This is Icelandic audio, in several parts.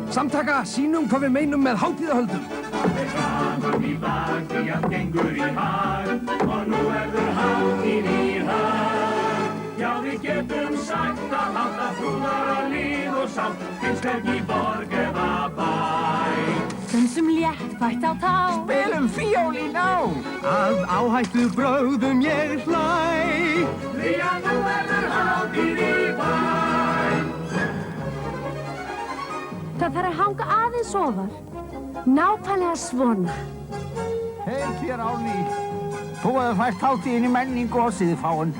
Samtaka, sýnum hvað við meinum með hátíðahöldum. Það saman í dag því að gengur í hag og nú verður hátíð í hag. Já, við getum sagt að halda frúðar að líð og sátt finnst ekki borg eða bæ. Dansum léttfætt á tá. Spilum fíólín á. Að áhættu brögðum ég hlæ. Því að nú verður hátíð í bæ. Það þarf að hanga aðeins ofar. Nákvæmlega svona. Hei þér Árný. Þú hefur fært hátíðin í menningu og siðfáin.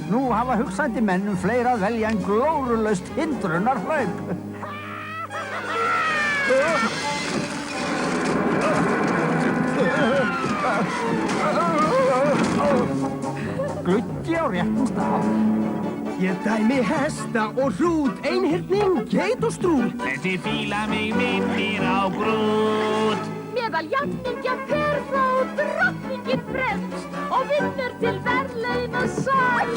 Nú hafa hugsandi mennum fleira að velja en glórulaust hindrunarhlaup. Gluggi á réttum stað. Ég dæmi hesta og hrút, einhyrning, geit og strút. Þessi fíla mig minnir á grút. Meðal jafningja fer frá drottningin fremst og vinnur til verðlauna sæl.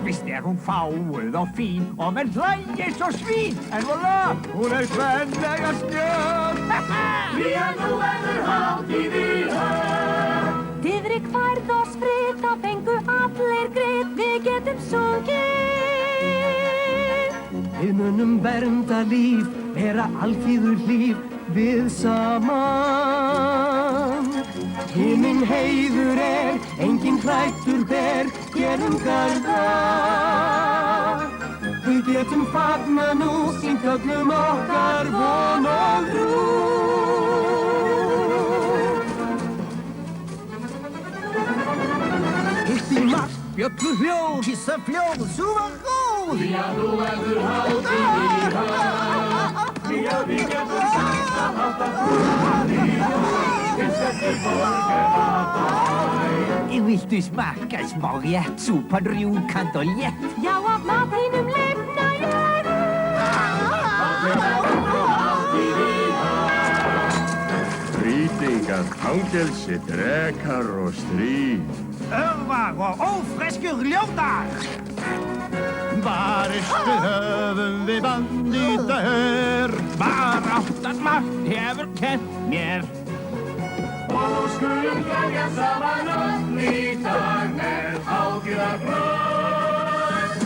Víst hún fáuð og fín og menn hlægir svo svín. En vola, hún kvenlega snjöð. Því að nú verður hátíð í höf. Diðrik færð og frið, þá fengu allir grið, við getum sungið. Við munum vernda líf, vera alþýður líf, við saman. Himinn heiður enginn hrættur ber, gerum garða. Við getum fagna nú, sýnt öllum okkar von og trú. Hitt í mark, bjöllu hljóð, kissa fljóð, sú var góð. Því að nú verður hátíð í höf. Því að við getum sagt að halda frúðar í hag. Finnst ekki borg eða bæ. Viltu smakka smá rétt, súpan rjúkant og létt? Já, af matinum lifna ég. Rýtingar, fangelsi, drekar og stríð. Örvar og ófreskjur ljótar. Varustu höfum við bandita her. Baráttan margt hefur kennt mér. Og nú skulum gleðja saman öll í dag með hátíðarbrauð.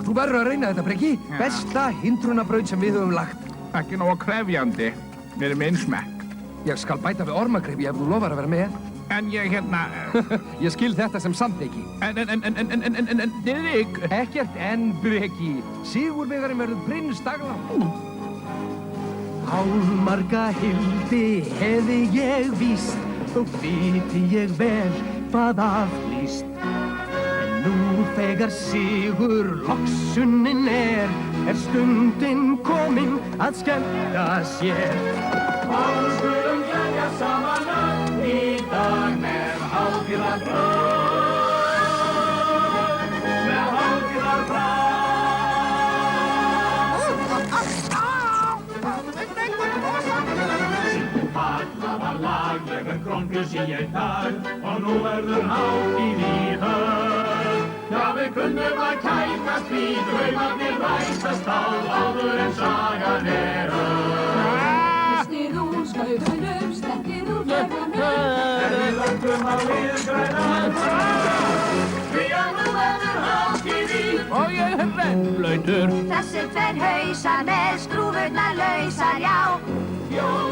Þú verður að reyna þetta, Breki. Besta hindrunabraut sem við höfum lagt. Ekki nógu krefjandi. Mér minn smekk. Ég skal bæta við ormagripi ef þú lofar að vera með. En ég Ég skil þetta sem samþykki. Diðrik. Ekkert en, Breki. Sigurvegarinn verður prins Dagland. Hálmarga hildi hefði ég víst, þó viti ég vel hvað aflýst. En nú þegar sigur loksunin er stundin komin að skemmta sér. Og nú skulum gleðja saman öll í dag með hátíðarbrauð. Með hátíðarbrauð. Ég krónprins í einn dag og nú verður hátíð í höf. Já, við kunnum að kætast því draumarnir rætast á áður en sagan öll. Stið úr skautunum, slettir úr fjörðunum. Við lögum á liðgrænan brag. Því að nú verður hátíð í Og ég hef rennblautur. Þessir tveir hausar með skrúfurnar lausar, já. Jól